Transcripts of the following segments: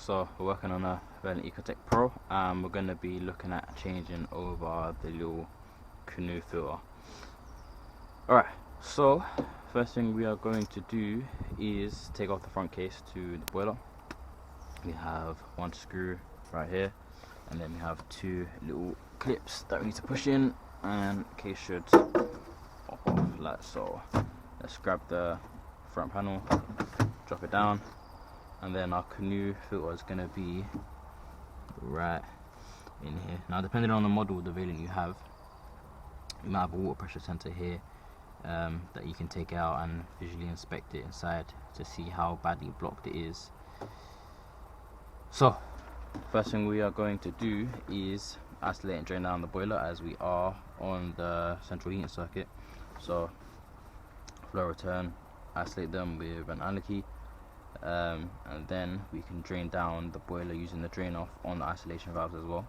So we're working on a Vaillant Ecotec Pro, and we're going to be looking at changing over the little Canoe filter. Alright, so first thing we are going to do is take off the front case to the boiler. We have one screw right here, and then we have two little clips that we need to push in, and the case should pop off like so. Let's grab the front panel, drop it down, and then our Canoe filter is going to be right in here. Now, depending on the model of the Vaillant you have, you might have a water pressure sensor here that you can take out and visually inspect it inside to see how badly blocked it is. So first thing we are going to do is isolate and drain down the boiler, as we are on the central heating circuit. So flow return, isolate them with an Allen key, and then we can drain down the boiler using the drain off on the isolation valves as well.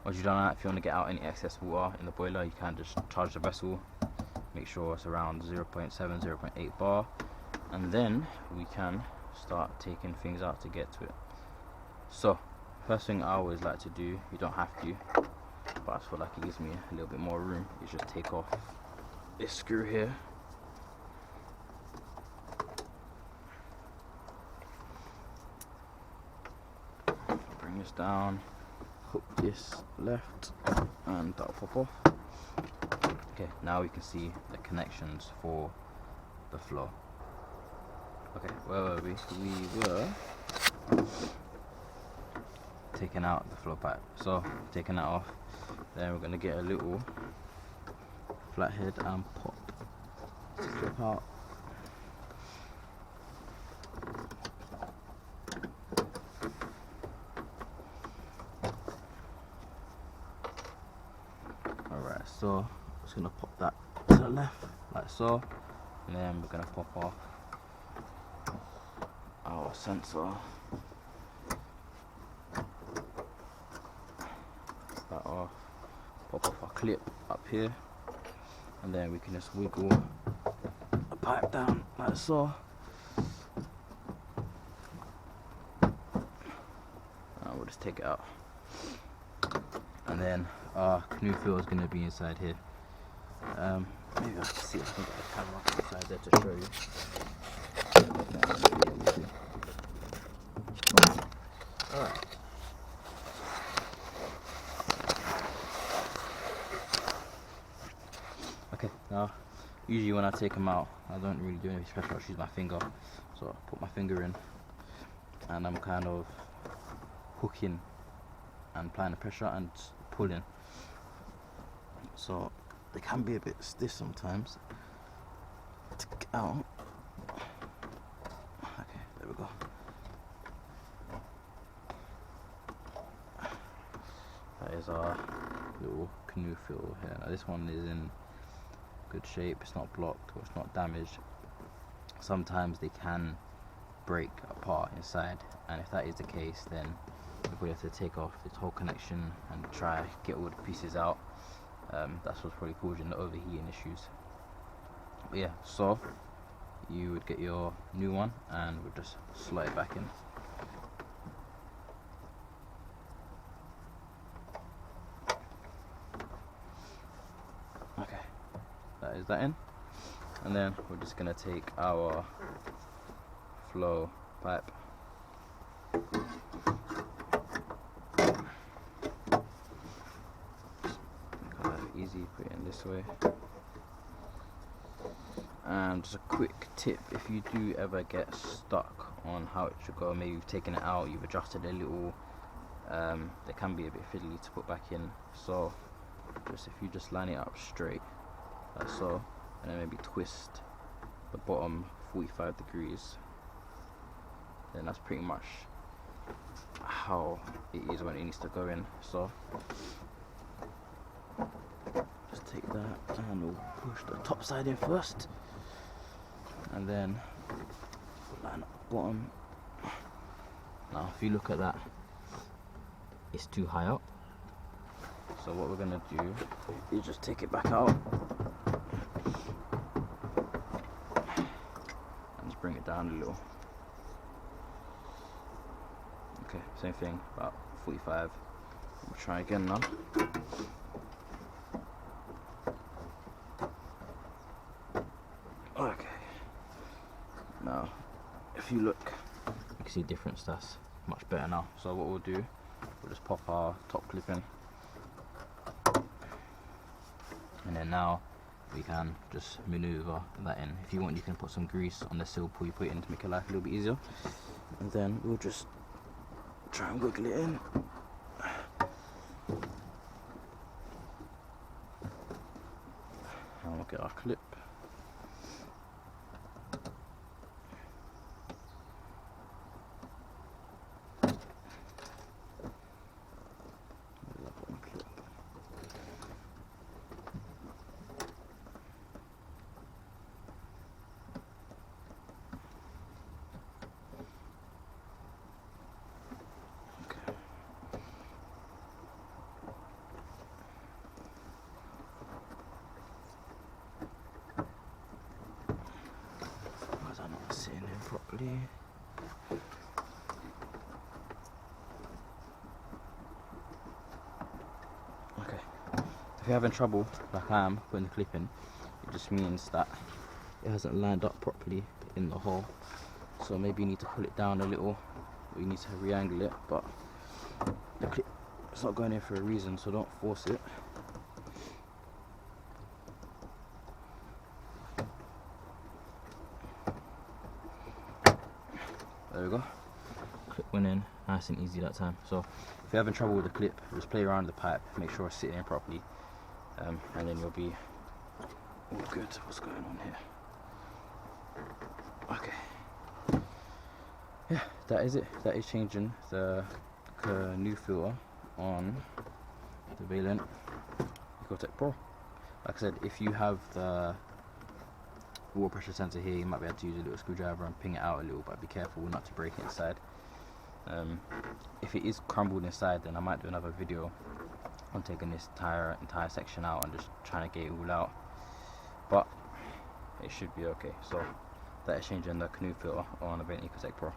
Once you've done that, if you want to get out any excess water in the boiler, you can just charge the vessel, make sure it's around 0.7, 0.8 bar, and then we can start taking things out to get to it. So first thing I always like to do, you don't have to, but I feel like it gives me a little bit more room, is just take off this screw here. Bring this down, hook this left, and that'll pop off. Okay, now we can see the connections for the flow. Okay, where were we? We were taking out the flow pipe. So taking that off, then we're going to get a little flathead and pop the clip out. Alright, so I'm just going to pop that to the left like so, and then we're going to pop off our sensor. That off, pop off our clip up here, and then we can just wiggle the pipe down like so, and we'll just take it out. And then our Canoe filter is going to be inside here. Maybe I can see if I can get the camera inside there to show you. Alright. Okay, now usually when I take them out, I don't really do anything special. I just use my finger. So I put my finger in, and I'm kind of hooking and applying the pressure and pulling. So they can be a bit stiff sometimes to get out. Okay, there we go. That is our little Canoe filter here. Now this one is in good shape, it's not blocked or it's not damaged. Sometimes they can break apart inside, and if that is the case, then we have to take off this whole connection and try get all the pieces out. That's what's probably causing the overheating issues. But yeah, so you would get your new one and we'll just slide it back in. Okay, that is that in, and then we're just gonna take our flow pipe, easy, put it in this way. And just a quick tip, if you do ever get stuck on how it should go, maybe you've taken it out, you've adjusted a little, they can be a bit fiddly to put back in. So just if you just line it up straight like so, and then maybe twist the bottom 45 degrees, then that's pretty much how it is when it needs to go in. So just take that and we'll push the top side in first, and then line up the bottom. Now if you look at that, it's too high up, so what we're going to do is just take it back out and just bring it down a little. Okay, same thing, about 45. We'll try again now. Okay, now if you look, you can see difference. That's much better now. So what we'll do, we'll just pop our top clip in, and then now we can just maneuver that in. If you want, you can put some grease on the sill before you put it in to make your life a little bit easier, and then we'll just try and wiggle it in. And we'll get our clip. Properly. Okay, if you're having trouble like I am putting the clip in, it just means that it hasn't lined up properly in the hole, so maybe you need to pull it down a little, or you need to re-angle it, but the clip, it's not going in for a reason, so don't force it. There we go. Clip went in, nice and easy that time. So if you're having trouble with the clip, just play around with the pipe, make sure it's sitting in properly, and then you'll be all good. What's going on here? Okay. Yeah, that is it. That is changing the Canoe filter on the Vaillant Ecotec Pro. Like I said, if you have the water pressure sensor here, you might be able to use a little screwdriver and ping it out a little, but be careful not to break it inside. If it is crumbled inside, then I might do another video on taking this entire section out and just trying to get it all out, but it should be okay. So that is changing the Canoe filter on the Vaillant Ecotec Pro.